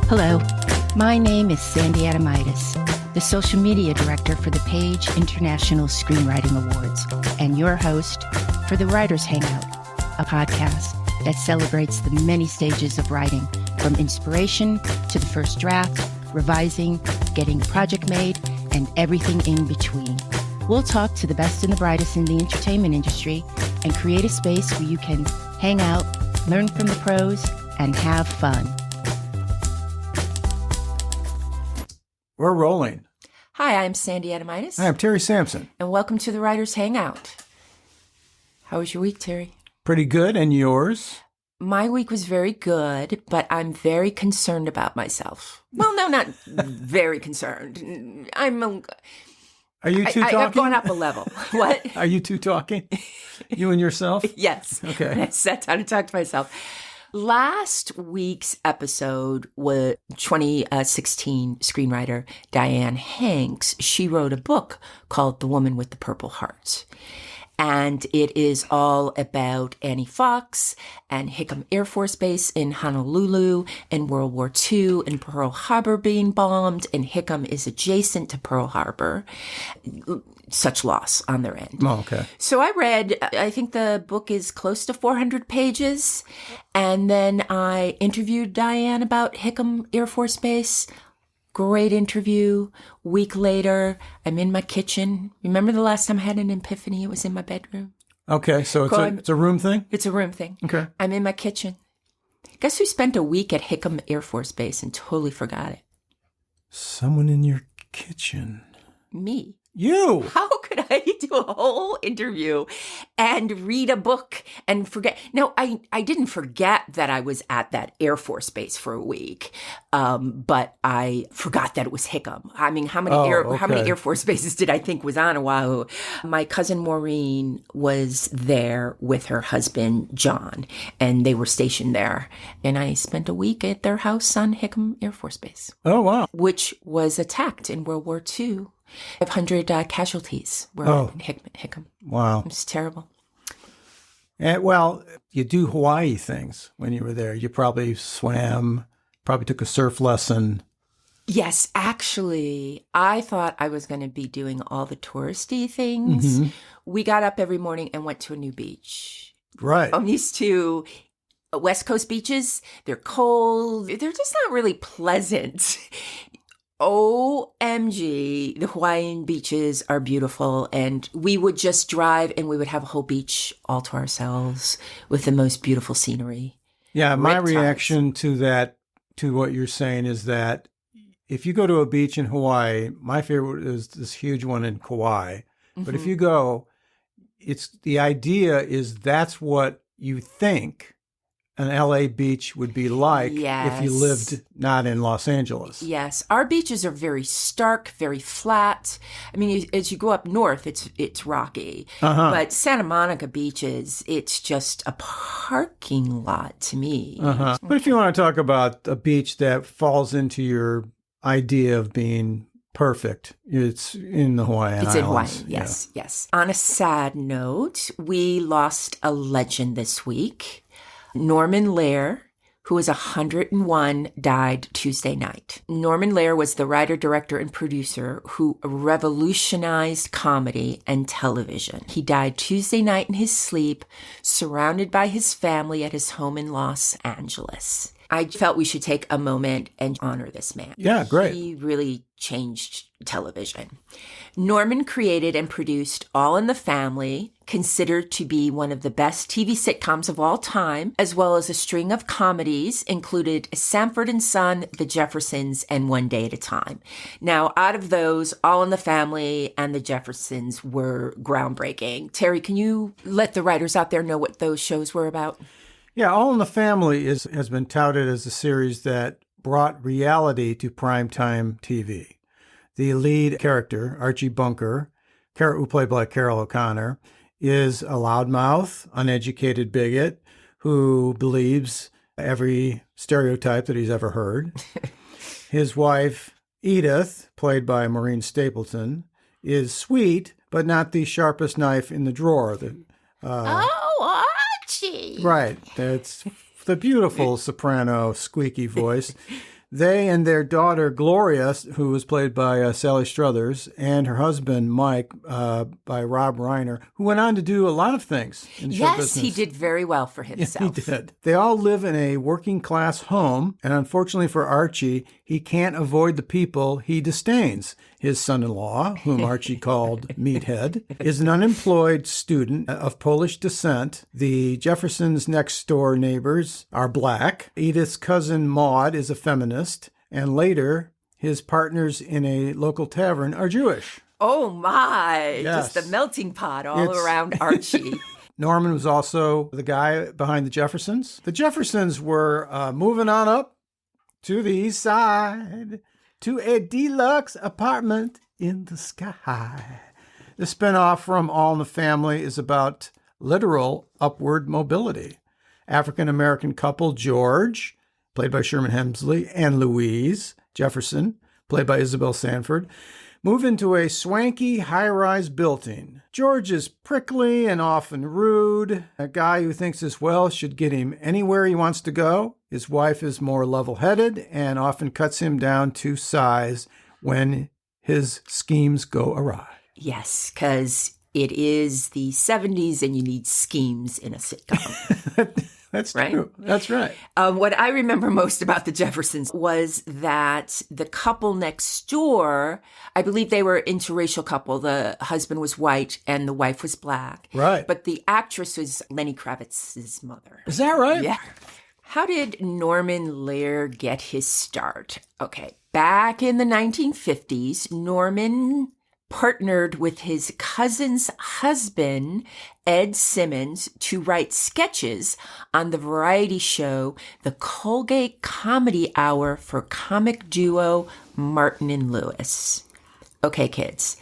Hello, my name is Sandy Adomaitis, the social media director for the Page International Screenwriting Awards, and your host for the Writers Hangout, a podcast that celebrates the many stages of writing, from inspiration to the first draft, revising, getting a project made, and everything in between. We'll talk to the best and the brightest in the entertainment industry and create a space where you can hang out, learn from the pros, and have fun. We're rolling. Hi, I'm Sandy Adomaitis. Hi, I'm Terry Sampson. And welcome to the Writers Hangout. How was your week, Terry? Pretty good, and yours? My week was very good, but I'm very concerned about myself. Well, no, not very concerned. Are you two talking? I've gone up a level. What? Are you two talking? You and yourself? Yes. Okay. I sat down and talked to myself. Last week's episode was 2016 screenwriter Diane Hanks. She wrote a book called The Woman with the Purple Heart. And it is all about Annie Fox and Hickam Air Force Base in Honolulu in World War II and Pearl Harbor being bombed. And Hickam is adjacent to Pearl Harbor. Such loss on their end. Oh, okay. So I read, I think the book is close to 400 pages. And then I interviewed Diane about Hickam Air Force Base. Great interview. Week later, I'm in my kitchen. Remember the last time I had an epiphany? It was in my bedroom. Okay, so it's a room thing? It's a room thing. Okay. I'm in my kitchen. Guess who spent a week at Hickam Air Force Base and totally forgot it? Someone in your kitchen. Me. You! How could I do a whole interview and read a book and forget? No, I didn't forget that I was at that Air Force Base for a week, but I forgot that it was Hickam. I mean, how many Air Force Bases did I think was on Oahu? My cousin Maureen was there with her husband, John, and they were stationed there. And I spent a week at their house on Hickam Air Force Base. Oh, wow. Which was attacked in World War II. 500 casualties were in Hickam. Wow. It was terrible. And, well, you do Hawaii things when you were there. You probably swam, probably took a surf lesson. Yes, actually, I thought I was going to be doing all the touristy things. Mm-hmm. We got up every morning and went to a new beach. Right. I'm used to West Coast beaches. They're cold. They're just not really pleasant. OMG, the Hawaiian beaches are beautiful, and we would just drive and we would have a whole beach all to ourselves with the most beautiful scenery. Yeah, my reaction to that, to what you're saying, is that if you go to a beach in Hawaii, my favorite is this huge one in Kauai. Mm-hmm. But if you go, it's the idea is that's what you think an LA beach would be like if you lived not in Los Angeles. Yes. Our beaches are very stark, very flat. I mean, as you go up north, it's rocky. Uh-huh. But Santa Monica beaches, it's just a parking lot to me. Uh-huh. But if you want to talk about a beach that falls into your idea of being perfect, it's in the Hawaiian Islands. It's in Hawaii, yes, yes. On a sad note, we lost a legend this week. Norman Lear, who was 101, died Tuesday night. Norman Lear was the writer, director, and producer who revolutionized comedy and television. He died Tuesday night in his sleep, surrounded by his family at his home in Los Angeles. I felt we should take a moment and honor this man. Yeah, great. He really changed television. Norman created and produced All in the Family, considered to be one of the best TV sitcoms of all time, as well as a string of comedies included Sanford and Son, The Jeffersons, and One Day at a Time. Now, out of those, All in the Family and The Jeffersons were groundbreaking. Terry, can you let the writers out there know what those shows were about? Yeah, All in the Family has been touted as a series that brought reality to primetime TV. The lead character, Archie Bunker, who played by Carol O'Connor, is a loudmouth, uneducated bigot who believes every stereotype that he's ever heard. His wife, Edith, played by Maureen Stapleton, is sweet, but not the sharpest knife in the drawer. Oh, Archie! Right. That's the beautiful soprano squeaky voice. They and their daughter, Gloria, who was played by Sally Struthers, and her husband, Mike, by Rob Reiner, who went on to do a lot of things in the show business. Yes, he did very well for himself. Yeah, he did. They all live in a working-class home, and unfortunately for Archie, he can't avoid the people he disdains. His son-in-law, whom Archie called Meathead, is an unemployed student of Polish descent. The Jeffersons' next-door neighbors are black. Edith's cousin Maude is a feminist. And later, his partners in a local tavern are Jewish. Oh, my. Yes. Just a melting pot all around Archie. Norman was also the guy behind the Jeffersons. The Jeffersons were moving on up to the east side to a deluxe apartment in the sky. The spinoff from All in the Family is about literal upward mobility. African-American couple George, played by Sherman Hemsley, and Louise Jefferson, played by Isabel Sanford, move into a swanky high-rise building. George is prickly and often rude, a guy who thinks his wealth should get him anywhere he wants to go. His wife is more level-headed and often cuts him down to size when his schemes go awry. Yes, because it is the 70s and you need schemes in a sitcom. That's right? true. That's right. What I remember most about the Jeffersons was that the couple next door, I believe they were an interracial couple. The husband was white and the wife was black. Right. But the actress was Lenny Kravitz's mother. Is that right? Yeah. How did Norman Lear get his start? Okay. Back in the 1950s, Norman partnered with his cousin's husband, Ed Simmons, to write sketches on the variety show The Colgate Comedy Hour for comic duo Martin and Lewis. Okay, kids.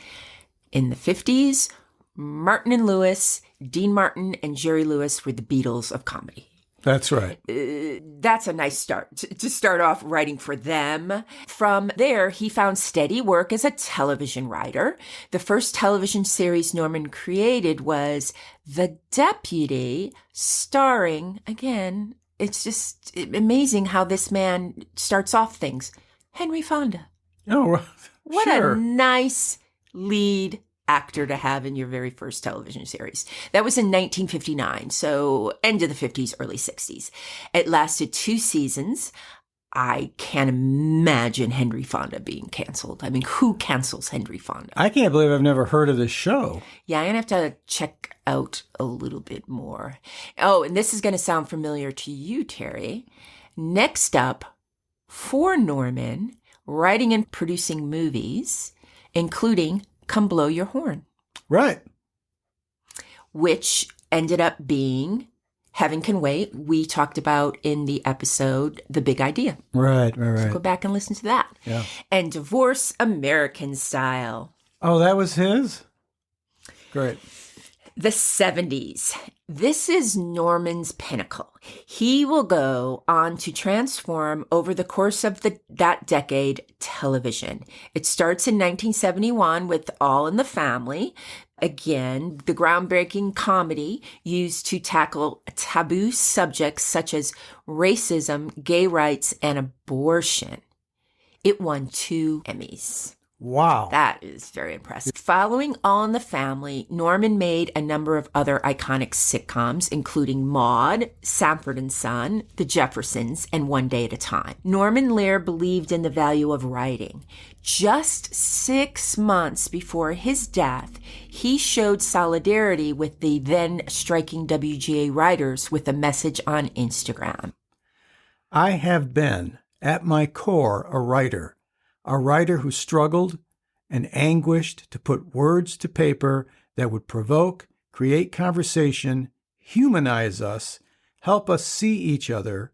In the 50s, Martin and Lewis, Dean Martin and Jerry Lewis were the Beatles of comedy. That's right. That's a nice start to start off writing for them. From there, he found steady work as a television writer. The first television series Norman created was The Deputy, starring, again, it's just amazing how this man starts off things, Henry Fonda. Oh, What sure. a nice lead actor to have in your very first television series. That was in 1959, so end of the 50s, early 60s. It lasted 2 seasons. I can't imagine Henry Fonda being canceled. I mean, who cancels Henry Fonda? I can't believe I've never heard of this show. Yeah, I'm going to have to check out a little bit more. Oh, and this is going to sound familiar to you, Terry. Next up, for Norman, writing and producing movies, including Come Blow Your Horn. Right. Which ended up being Heaven Can Wait. We talked about in the episode The Big Idea. Right. So go back and listen to that. Yeah. And Divorce American Style. Oh, that was his? Great. The 70s. This is Norman's pinnacle. He will go on to transform over the course of that decade television. It starts in 1971 with All in the Family. Again, the groundbreaking comedy used to tackle taboo subjects such as racism, gay rights, and abortion. It won 2 Emmys. Wow. That is very impressive. Following All in the Family, Norman made a number of other iconic sitcoms, including Maude, Sanford and Son, The Jeffersons, and One Day at a Time. Norman Lear believed in the value of writing. Just 6 months before his death, he showed solidarity with the then striking WGA writers with a message on Instagram. I have been, at my core, a writer who struggled and anguished to put words to paper that would provoke, create conversation, humanize us, help us see each other,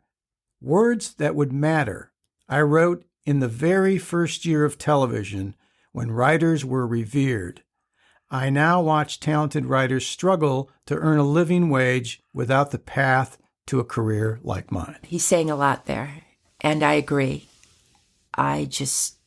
words that would matter. I wrote in the very first year of television when writers were revered. I now watch talented writers struggle to earn a living wage without the path to a career like mine. He's saying a lot there, and I agree. I just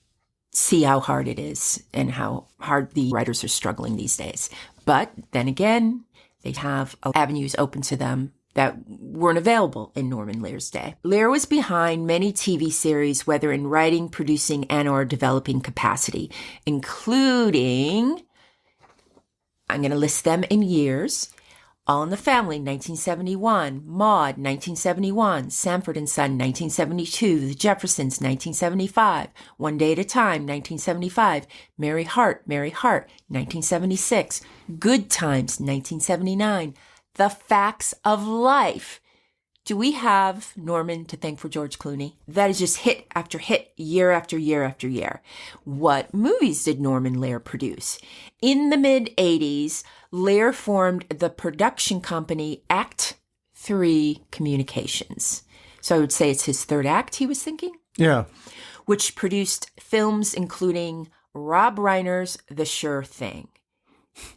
see how hard it is and how hard the writers are struggling these days. But then again, they have avenues open to them that weren't available in Norman Lear's day. Lear was behind many TV series, whether in writing, producing, and or developing capacity, including, I'm going to list them in years, All in the Family, 1971, Maude, 1971, Sanford and Son, 1972, The Jeffersons, 1975, One Day at a Time, 1975, Mary Hart, 1976, Good Times, 1979, The Facts of Life. Do we have Norman to thank for George Clooney? That is just hit after hit, year after year after year. What movies did Norman Lear produce? In the mid-'80s, Lear formed the production company Act 3 Communications. So I would say it's his third act, he was thinking? Yeah. Which produced films including Rob Reiner's The Sure Thing.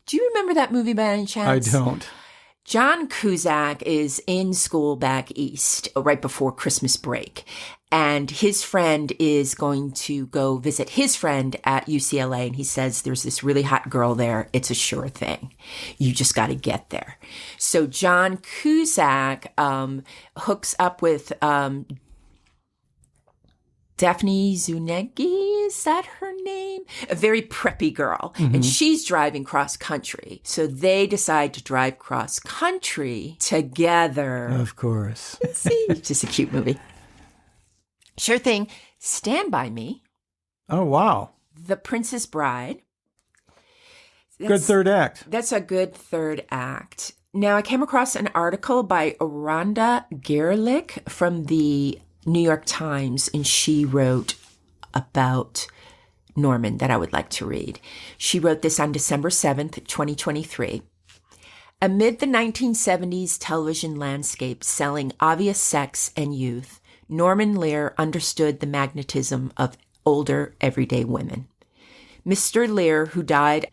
Do you remember that movie by any chance? I don't. John Cusack is in school back east right before Christmas break, and his friend is going to go visit his friend at UCLA, and he says there's this really hot girl there. It's a sure thing. You just got to get there. So John Cusack hooks up with Daphne Zunegi, is that her name? A very preppy girl. Mm-hmm. And she's driving cross country. So they decide to drive cross country together. Of course. See, just a cute movie. Sure Thing, Stand By Me. Oh, wow. The Princess Bride. Good third act. That's a good third act. Now, I came across an article by Rhonda Gerlich from the New York Times, and she wrote about Norman that I would like to read. She wrote this on December 7th, 2023. Amid the 1970s television landscape selling obvious sex and youth, Norman Lear understood the magnetism of older, everyday women. Mr. Lear, who died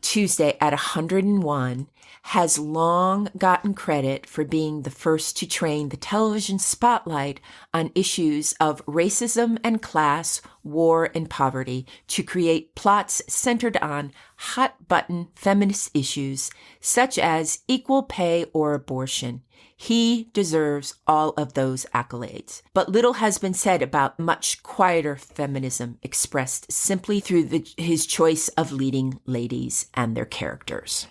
Tuesday at 101, has long gotten credit for being the first to train the television spotlight on issues of racism and class, war and poverty, to create plots centered on hot-button feminist issues such as equal pay or abortion. He deserves all of those accolades. But little has been said about much quieter feminism expressed simply through his choice of leading ladies and their characters.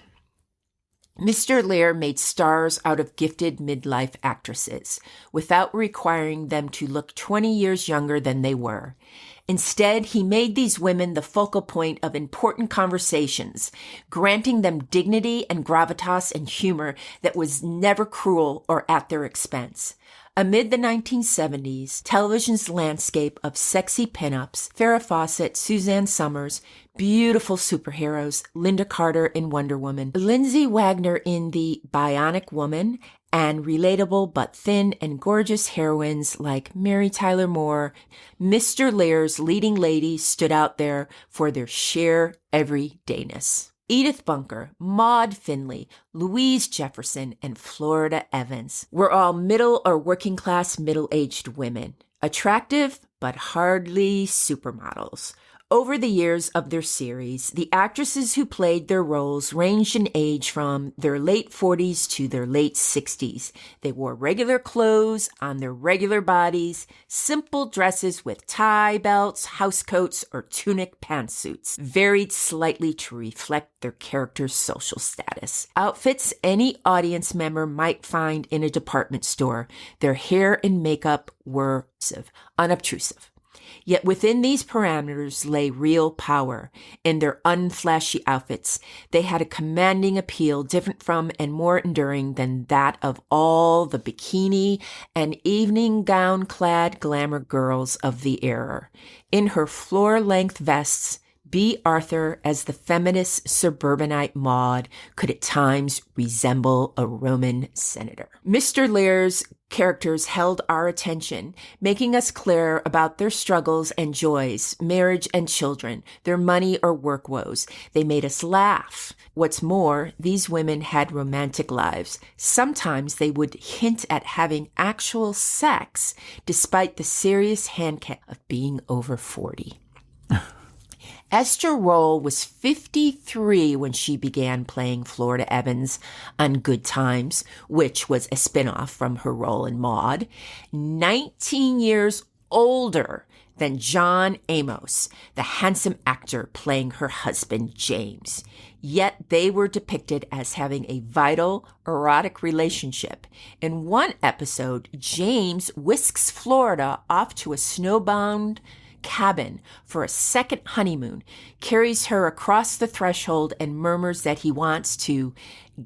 Mr. Lear made stars out of gifted midlife actresses without requiring them to look 20 years younger than they were. Instead, he made these women the focal point of important conversations, granting them dignity and gravitas and humor that was never cruel or at their expense. Amid the 1970s, television's landscape of sexy pinups, Farrah Fawcett, Suzanne Summers, beautiful superheroes, Linda Carter in Wonder Woman, Lindsay Wagner in The Bionic Woman, and relatable but thin and gorgeous heroines like Mary Tyler Moore, Mr. Lear's leading ladies stood out there for their sheer everydayness. Edith Bunker, Maude Finley, Louise Jefferson, and Florida Evans were all middle or working class middle-aged women, attractive but hardly supermodels. Over the years of their series, the actresses who played their roles ranged in age from their late 40s to their late 60s. They wore regular clothes on their regular bodies, simple dresses with tie belts, housecoats, or tunic pantsuits, varied slightly to reflect their character's social status. Outfits any audience member might find in a department store. Their hair and makeup were unobtrusive. Yet within these parameters lay real power. In their unflashy outfits, they had a commanding appeal different from and more enduring than that of all the bikini and evening gown-clad glamour girls of the era. In her floor-length vests, B. Arthur, as the feminist suburbanite Maude, could at times resemble a Roman senator. Mr. Lear's characters held our attention, making us clear about their struggles and joys, marriage and children, their money or work woes. They made us laugh. What's more, these women had romantic lives. Sometimes they would hint at having actual sex, despite the serious handicap of being over 40. Esther Roll was 53 when she began playing Florida Evans on Good Times, which was a spinoff from her role in Maude. 19 years older than John Amos, the handsome actor playing her husband, James. Yet they were depicted as having a vital, erotic relationship. In one episode, James whisks Florida off to a snowbound cabin for a second honeymoon, carries her across the threshold, and murmurs that he wants to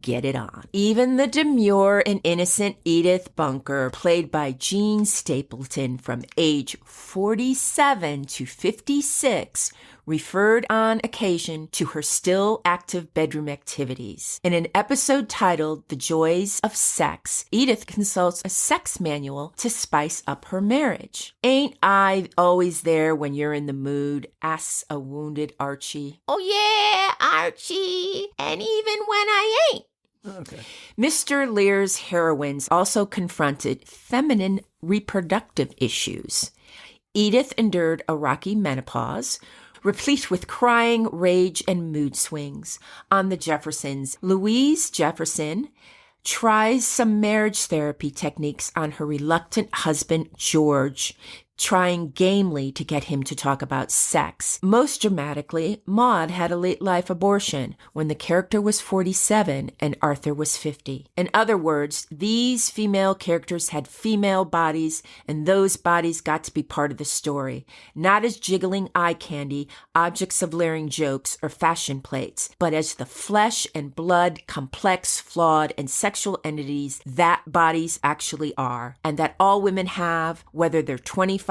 get it on. Even the demure and innocent Edith Bunker, played by Jean Stapleton from age 47 to 56, referred on occasion to her still active bedroom activities. In an episode titled The Joys of Sex, Edith consults a sex manual to spice up her marriage. "Ain't I always there when you're in the mood?" asks a wounded Archie. "Oh yeah, Archie, and even when I ain't." Okay. Mr. Lear's heroines also confronted feminine reproductive issues. Edith endured a rocky menopause, replete with crying, rage, and mood swings. On the Jeffersons, Louise Jefferson tries some marriage therapy techniques on her reluctant husband, George, trying gamely to get him to talk about sex. Most dramatically, Maude had a late-life abortion when the character was 47 and Arthur was 50. In other words, these female characters had female bodies, and those bodies got to be part of the story, not as jiggling eye candy, objects of leering jokes, or fashion plates, but as the flesh and blood, complex, flawed, and sexual entities that bodies actually are, and that all women have, whether they're 25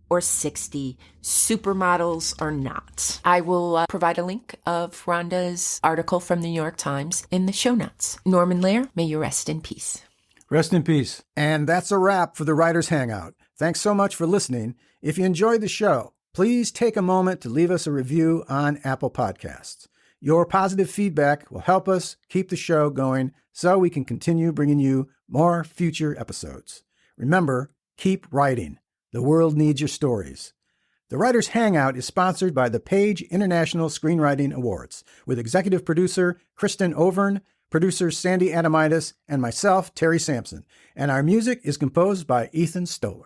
or 60, supermodels or not. I will provide a link of Rhonda's article from the New York Times in the show notes. Norman Lear, may you rest in peace. Rest in peace. And that's a wrap for the Writers Hangout. Thanks so much for listening. If you enjoyed the show, please take a moment to leave us a review on Apple Podcasts. Your positive feedback will help us keep the show going so we can continue bringing you more future episodes. Remember, keep writing. The world needs your stories. The Writers Hangout is sponsored by the Page International Screenwriting Awards, with executive producer Kristin Overn, producers Sandy Adomaitis, and myself, Terry Sampson. And our music is composed by Ethan Stoller.